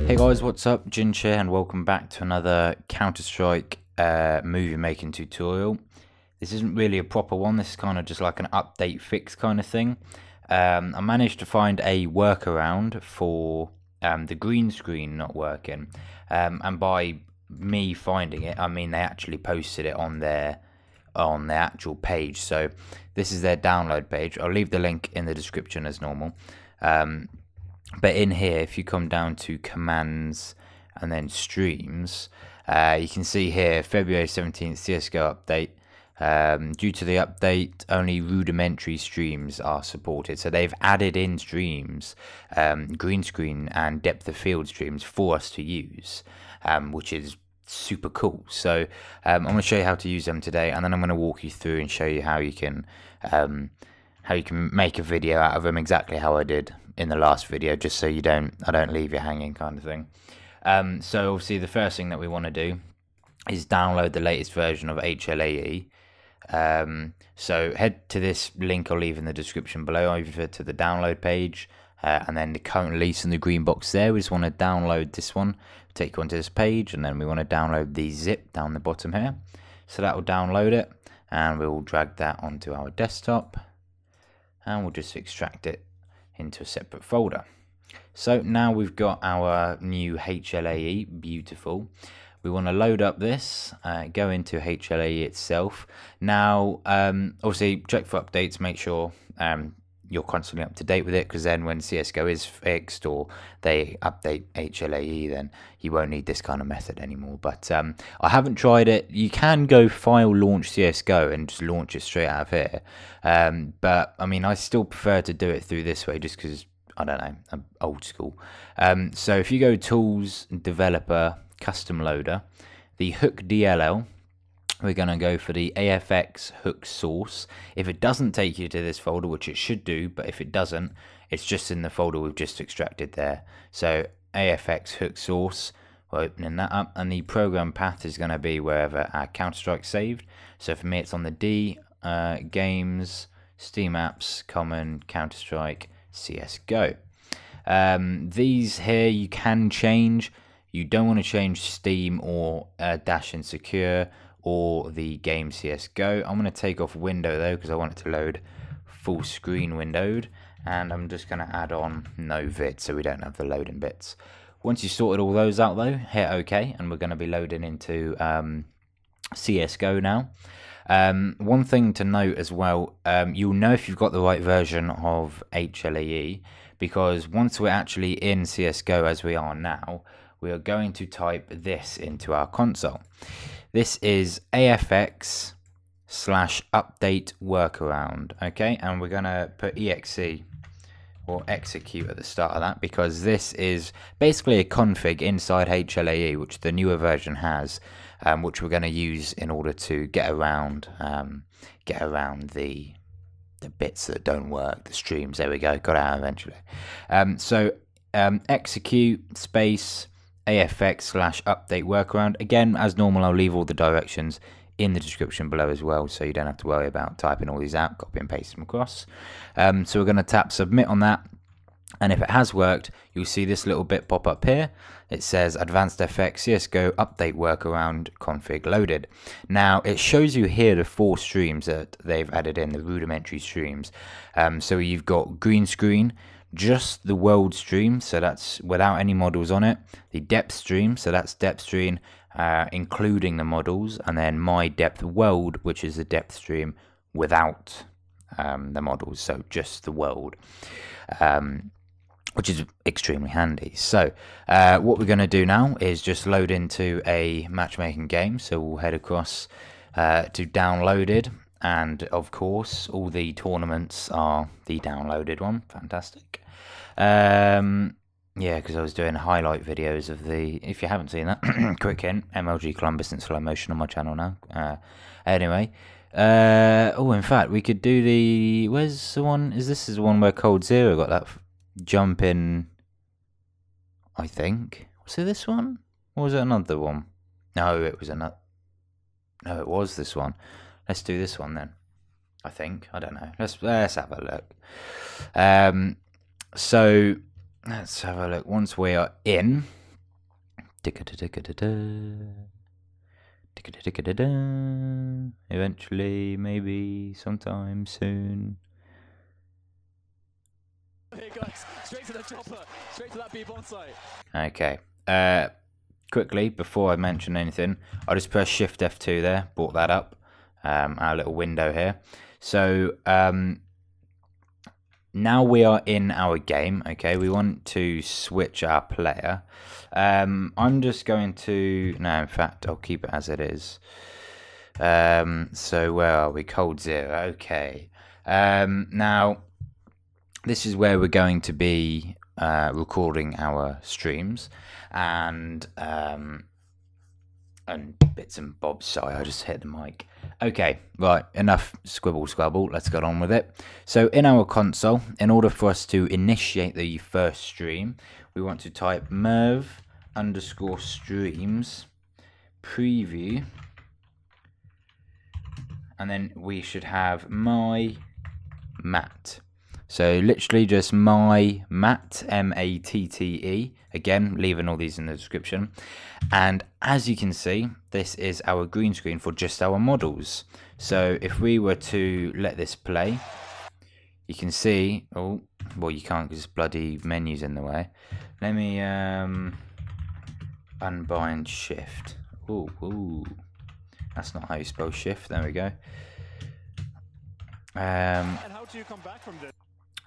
Hey guys, what's up? Ginge here and welcome back to another Counter-Strike movie making tutorial. This isn't really a proper one, this is kind of just like an update fix kind of thing. I managed to find a workaround for the green screen not working, and by me finding it, I mean they actually posted it on their actual page. So this is their download page. I'll leave the link in the description as normal. But in here, if you come down to commands and then streams, you can see here February 17th CSGO update. Due to the update, only rudimentary streams are supported. So they've added in streams, green screen and depth of field streams for us to use, which is super cool. So I'm going to show you how to use them today, and then I'm going to walk you through and show you how you can make a video out of them exactly how I did in the last video, just so I don't leave you hanging kind of thing. So obviously the first thing that we want to do is download the latest version of HLAE. So head to this link I'll leave in the description below over to the download page, and then the current release in the green box there. We just want to download this one, take you onto this page, and then we want to download the zip down the bottom here. So that will download it, and we'll drag that onto our desktop, and we'll just extract it into a separate folder. So now we've got our new HLAE, beautiful. We want to load up this, go into HLAE itself. Now, obviously check for updates, make sure you're constantly up to date with it, because then when CSGO is fixed or they update HLAE, then you won't need this kind of method anymore. But I haven't tried it. You can go file launch CSGO and just launch it straight out of here. But I mean, I still prefer to do it through this way just because, I don't know, I'm old school. So if you go tools, developer, custom loader, the hook DLL, we're going to go for the AFX hook source. If it doesn't take you to this folder, which it should do, but if it doesn't, it's just in the folder we've just extracted there. So AFX hook source, we're opening that up, and the program path is going to be wherever our Counter-Strike saved. So for me it's on the D, games, Steam apps, common, Counter-Strike, CSGO. These here you can change. You don't want to change Steam or dash and secure or the game CSGO. I'm going to take off window though, because I want it to load full screen windowed, and I'm just going to add on no vid so we don't have the loading bits. Once you sorted all those out though, hit OK, and we're going to be loading into CSGO now. One thing to note as well, you'll know if you've got the right version of HLAE, because once we're actually in CSGO as we are now, we are going to type this into our console. This is AFX/updateWorkaround, okay? And we're going to put exe or execute at the start of that, because this is basically a config inside HLAE, which the newer version has, which we're going to use in order to get around the bits that don't work, the streams. There we go, got out eventually. Execute space AFX/updateWorkaround. Again, as normal, I'll leave all the directions in the description below as well, so you don't have to worry about typing all these out, copy and paste them across. So we're going to tap submit on that, and if it has worked, you'll see this little bit pop up here. It says Advanced FX CSGO Update Workaround config loaded. Now it shows you here the 4 streams that they've added in, the rudimentary streams. So you've got green screen, just the world stream, so that's without any models on it, the depth stream, so that's depth stream including the models, and then mydepthworld, which is the depth stream without the models, so just the world, which is extremely handy. So what we're going to do now is just load into a matchmaking game. So we'll head across to downloaded, and of course all the tournaments are the downloaded one. Fantastic. Yeah, because I was doing highlight videos of the, if you haven't seen that, quick hint, MLG Columbus in slow motion on my channel now. Anyway, oh, in fact, we could do the, where's the one, this is the one where Cold Zero got that jump in, I think. Was it this one? Or was it another one? No, it was another, no, it was this one. Let's do this one then, I think. I don't know. Let's have a look. So let's have a look. Once we are in, eventually, maybe sometime soon. Hey guys, straight to the chopper, straight to that beep on site. Okay. Quickly, before I mention anything, I'll just press Shift F2 there, brought that up, our little window here. So now we are in our game, okay, we want to switch our player. I'm just going to, no, in fact, I'll keep it as it is. So where are we? Cold 0, okay. Now, this is where we're going to be recording our streams and bits and bobs. Sorry, I just hit the mic. Okay, right, enough squabble, let's get on with it. So in our console, in order for us to initiate the first stream, we want to type merv_streams preview, and then we should have mymatte. So literally just mymatte, M-A-T-T-E. Again, leaving all these in the description. And as you can see, this is our green screen for just our models. So if we were to let this play, you can see, oh, well, you can't because bloody menu's in the way. Let me unbind shift. Ooh, that's not how you spell shift. There we go. And how do you come back from this?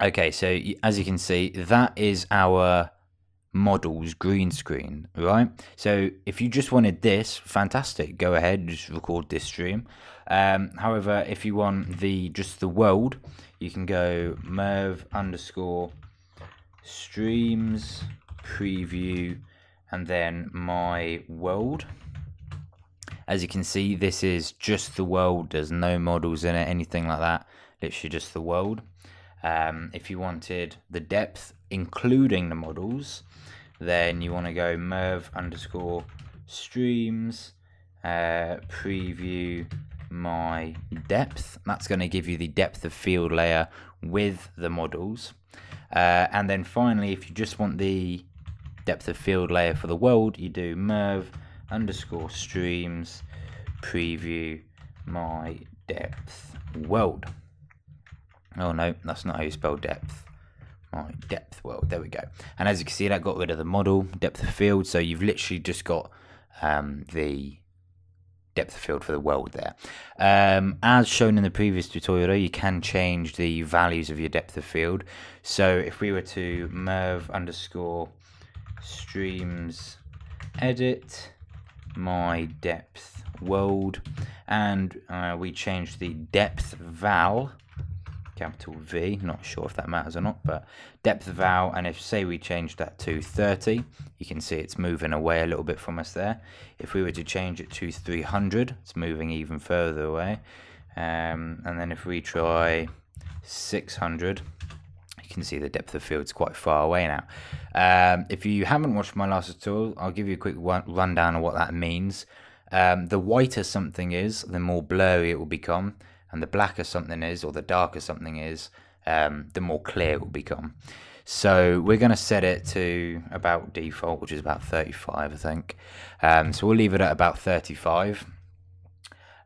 Okay, so as you can see, that is our model's green screen, right? So if you just wanted this, fantastic, go ahead, just record this stream. However, if you want just the world, you can go merv_streams preview and then my world. As you can see, this is just the world. There's no models in it, anything like that. Literally just the world. If you wanted the depth, including the models, then you want to go merv_streams preview my depth. That's going to give you the depth of field layer with the models. And then finally, if you just want the depth of field layer for the world, you do merv_streams preview my depth world. Oh no, that's not how you spell depth. My depth world, there we go. And as you can see, that got rid of the model depth of field, so you've literally just got the depth of field for the world there. As shown in the previous tutorial, you can change the values of your depth of field. So if we were to merv_streams edit my depth world, and we change the depthVal, capital V, not sure if that matters or not, but depthVal, and if say we change that to 30, you can see it's moving away a little bit from us there. If we were to change it to 300, it's moving even further away. And then if we try 600, you can see the depth of field is quite far away now. If you haven't watched my last tutorial, I'll give you a quick rundown of what that means. The whiter something is, the more blurry it will become, and the blacker something is, or the darker something is, the more clear it will become. So we're going to set it to about default, which is about 35, I think. So we'll leave it at about 35.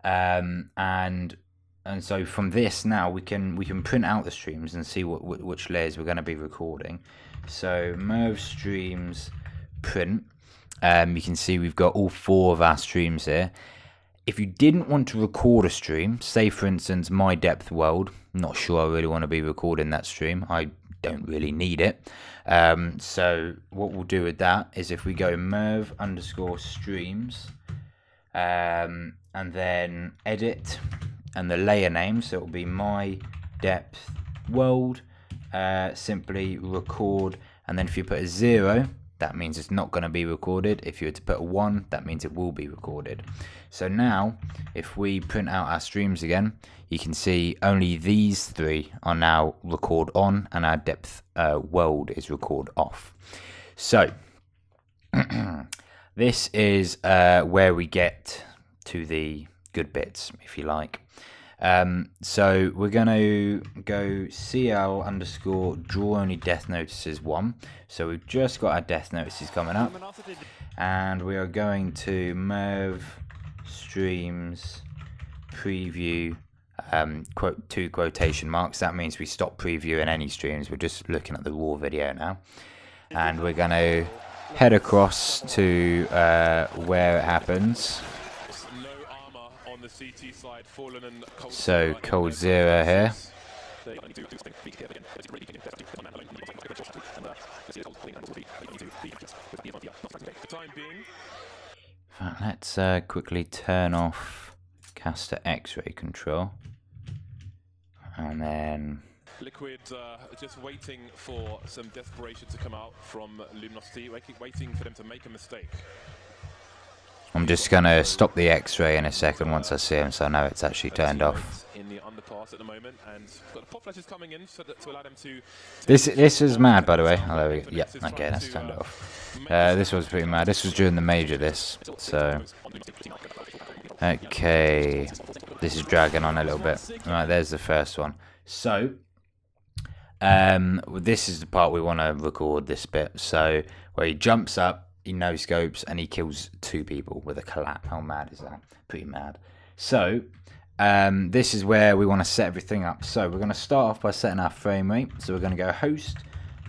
And so from this now we can print out the streams and see which layers we're going to be recording. So merv streams print. You can see we've got all 4 of our streams here. If you didn't want to record a stream, say for instance mydepthworld, not sure I really want to be recording that stream, I don't really need it. So what we'll do with that is if we go merv_streams and then edit and the layer name, so it will be mydepthworld, simply record, and then if you put a 0, that means it's not going to be recorded. If you were to put a 1, that means it will be recorded. So now, if we print out our streams again, you can see only these 3 are now record on, and our depth world is record off. So, this is where we get to the good bits, if you like. So we're going to go CL underscore draw only death notices 1. So we've just got our death notices coming up, and we are going to merv streams preview two quotation marks. That means we stop previewing any streams. We're just looking at the raw video now, and we're going to head across to where it happens. So cold 0 here. Let's quickly turn off caster X-ray control, and then Liquid just waiting for some desperation to come out from Luminosity, waiting for them to make a mistake. I'm just going to stop the X-ray in a second once I see him, so I know it's actually turned off. In the underpass at the moment, and got pop flashes coming in so that to allow them to. This is mad, by the way. Oh, there we go. Yeah, okay, that's turned off. This was pretty mad. This was during the major. So okay, this is dragging on a little bit. All right, there's the first one. So this is the part we want to record. This bit, so where he jumps up, he no scopes, and he kills 2 people with a collapse. How mad is that? Pretty mad. So this is where we want to set everything up. So we're going to start off by setting our frame rate. So we're going to go host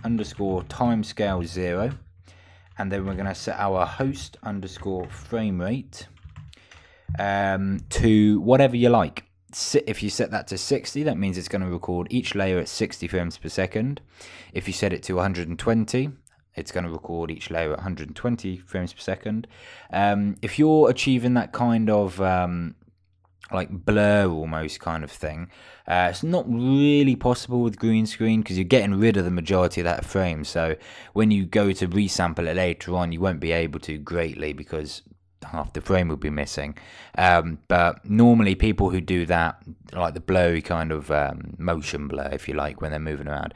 underscore timescale 0, and then we're going to set our host underscore frame rate to whatever you like. If you set that to 60, that means it's going to record each layer at 60 frames per second. If you set it to 120, it's going to record each layer at 120 frames per second. If you're achieving that kind of like blur almost kind of thing, it's not really possible with Greenscreen because you're getting rid of the majority of that frame. So when you go to resample it later on, you won't be able to greatly because half the frame will be missing. But normally people who do that, like the blurry kind of motion blur, if you like, when they're moving around,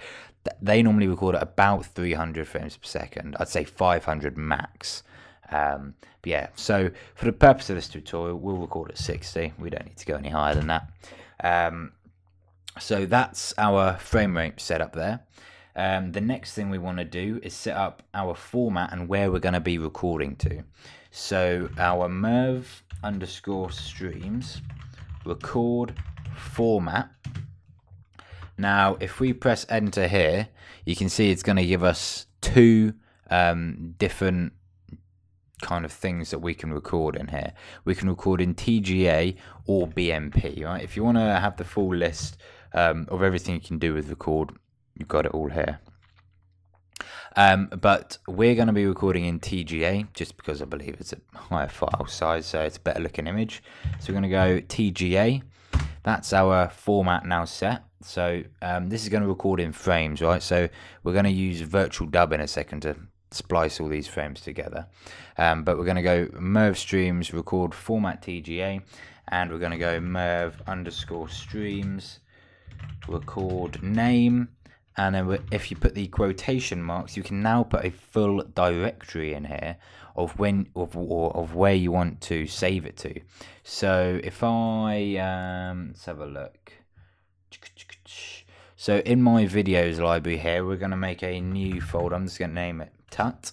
they normally record at about 300 frames per second. I'd say 500 max. But yeah, so for the purpose of this tutorial, we'll record at 60. We don't need to go any higher than that. So that's our frame rate set up there. The next thing we want to do is set up our format and where we're going to be recording to. So our merv underscore streams record format. Now, if we press enter here, you can see it's going to give us 2 different kind of things that we can record in here. We can record in TGA or BMP, right? If you want to have the full list of everything you can do with record, you've got it all here. But we're going to be recording in TGA just because I believe it's a higher file size, so it's a better looking image. So we're going to go TGA. That's our format now set. So this is going to record in frames, right? So we're going to use virtual dub in a second to splice all these frames together. But we're going to go merv streams record format TGA, and we're going to go merv underscore streams record name, and then if you put the quotation marks, you can now put a full directory in here of where you want to save it to. So if I let's have a look. So in my videos library here, we're going to make a new folder. I'm just going to name it tut,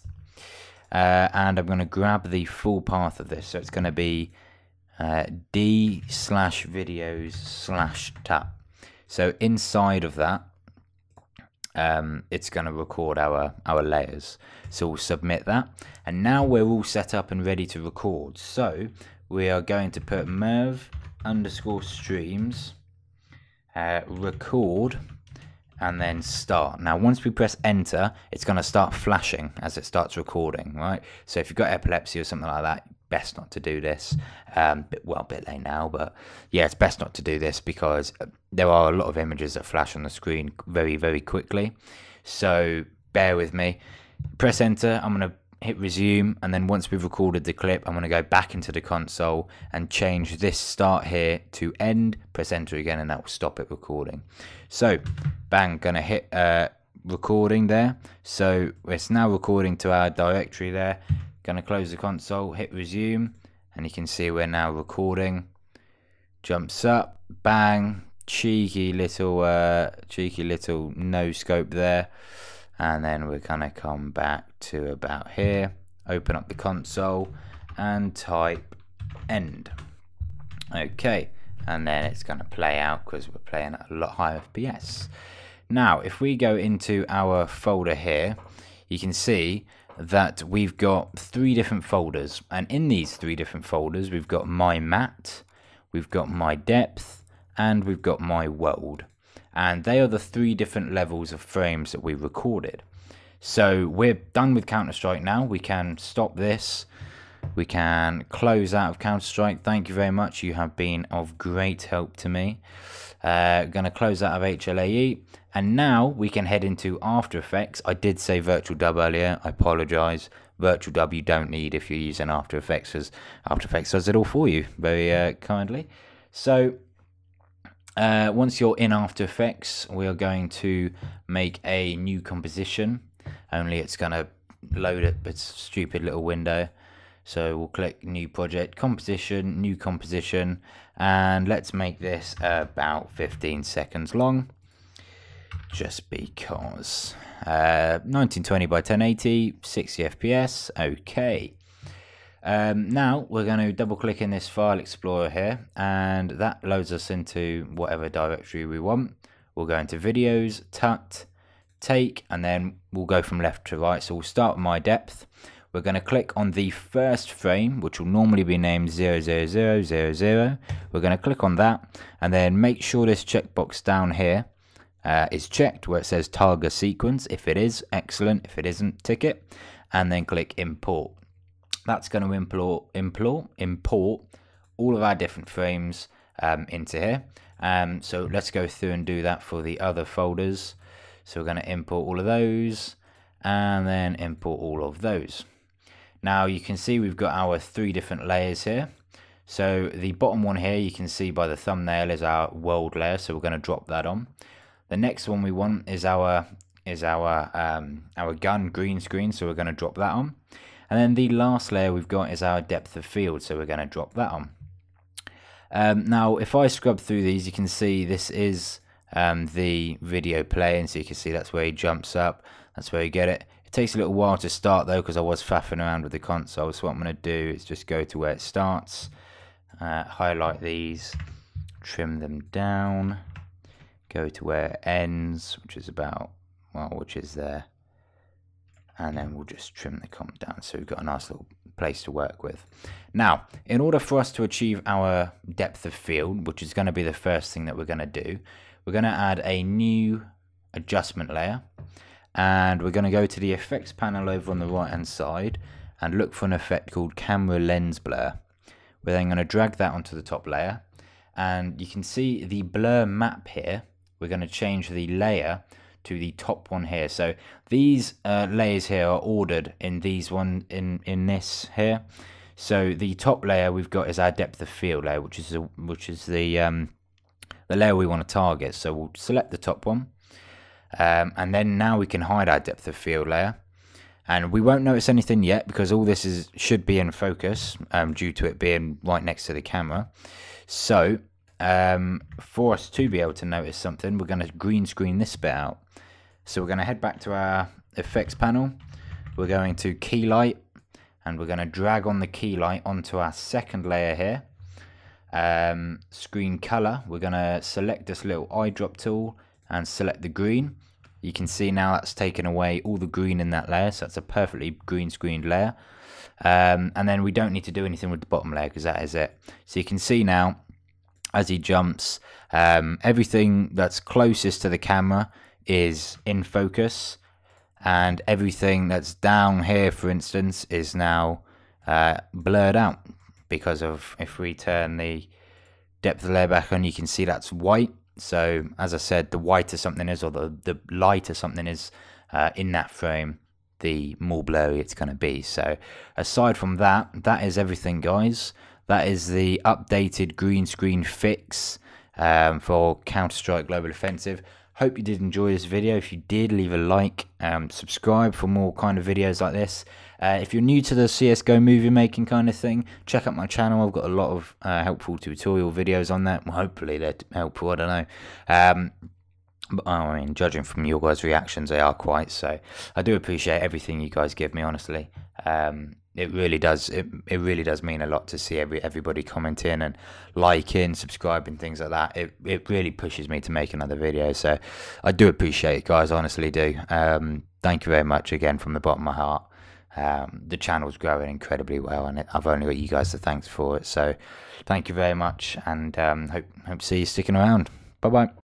and I'm going to grab the full path of this. So it's going to be d/videos/tut. So inside of that, it's going to record our layers. So we'll submit that, and now we're all set up and ready to record. So we are going to put merv underscore streams record, and then start. Now once we press enter, it's going to start flashing as it starts recording, right? So if you've got epilepsy or something like that, best not to do this. Well, a bit late now, but yeah, it's best not to do this because there are a lot of images that flash on the screen very, very quickly. So bear with me. Press enter. I'm going to hit resume, and then once we've recorded the clip, I'm going to go back into the console and change this start here to end. Press enter again, and that will stop it recording. So bang, gonna hit recording there. So it's now recording to our directory there. Gonna close the console, hit resume, and you can see we're now recording jumps up, bang, cheeky little no scope there, and then we're gonna come back to about here, open up the console and type end. Okay, and then it's gonna play out because we're playing at a lot higher FPS. Now if we go into our folder here, you can see that we've got 3 different folders, and in these 3 different folders we've got mymatte, we've got mydepth, and we've got myworld, and they are the 3 different levels of frames that we recorded. So we're done with Counter-Strike now. We can stop this, we can close out of Counter-Strike. Thank you very much, you have been of great help to me. Gonna close out of HLAE, and now we can head into After Effects. I did say Virtual Dub earlier, I apologise. Virtual Dub you don't need if you're using After Effects, because After Effects does it all for you very kindly. So once you're in After Effects, we are going to make a new composition, only it's gonna load it, it's a stupid little window. So we'll click new project, composition, new composition, and let's make this about 15 seconds long, just because. 1920 by 1080, 60 FPS, okay. Now we're going to double click in this file explorer here, and that loads us into whatever directory we want. We'll go into videos, tut, take, and then we'll go from left to right. So we'll start with mydepth. We're going to click on the first frame, which will normally be named 00000. We're going to click on that, and then make sure this checkbox down here is checked where it says target sequence. If it is, excellent. If it isn't, tick it, and then click import. That's going to import all of our different frames into here. So let's go through and do that for the other folders. So we're going to import all of those, and then import all of those. Now you can see we've got our 3 different layers here. So the bottom one here, you can see by the thumbnail, is our world layer, so we're going to drop that on. The next one we want is our gun green screen, so we're going to drop that on. And then the last layer we've got is our depth of field, so we're going to drop that on. Now if I scrub through these, you can see this is the video playing, so you can see that's where he jumps up, that's where you get it. It takes a little while to start though, because I was faffing around with the console. So what I'm going to do is just go to where it starts, highlight these, trim them down, go to where it ends, which is about, well, which is there, and then we'll just trim the comp down, so we've got a nice little place to work with. Now in order for us to achieve our depth of field, which is going to be the first thing that we're going to do, we're going to add a new adjustment layer, and we're going to go to the effects panel over on the right hand side and look for an effect called camera lens blur. We're then going to drag that onto the top layer, and you can see the blur map here. We're going to change the layer to the top one here. So these layers here are ordered in these in this here. So the top layer we've got is our depth of field layer, which is the layer we want to target. So we'll select the top one, and then now we can hide our depth of field layer, and we won't notice anything yet because all this should be in focus due to it being right next to the camera. So for us to be able to notice something, we're going to green screen this bit out. So we're going to head back to our effects panel, we're going to key light, and we're going to drag on the key light onto our second layer here. Screen color, we're going to select this little eyedrop tool and select the green. You can see now that's taken away all the green in that layer, so that's a perfectly green screened layer. And then we don't need to do anything with the bottom layer because that is it. So you can see now as he jumps, everything that's closest to the camera is in focus, and everything that's down here, for instance, is now blurred out because of, if we turn the depth layer back on, you can see that's white. So as I said, the whiter something is, or the lighter something is in that frame, the more blurry it's going to be. So aside from that, that is everything, guys. That is the updated green screen fix for Counter-Strike Global Offensive. Hope you did enjoy this video. If you did, leave a like, subscribe for more kind of videos like this. If you're new to the CSGO movie making kind of thing, check out my channel. I've got a lot of helpful tutorial videos on that. Well, hopefully they're helpful, I don't know. But I mean, judging from your guys' reactions, they are quite, so I do appreciate everything you guys give me, honestly. It really does. It really does mean a lot to see everybody commenting and liking, subscribing, things like that. It really pushes me to make another video. So I do appreciate it, guys. Honestly, do. Thank you very much again from the bottom of my heart. The channel's growing incredibly well, and I've only got you guys to thank for it. So thank you very much, and hope to see you sticking around. Bye bye.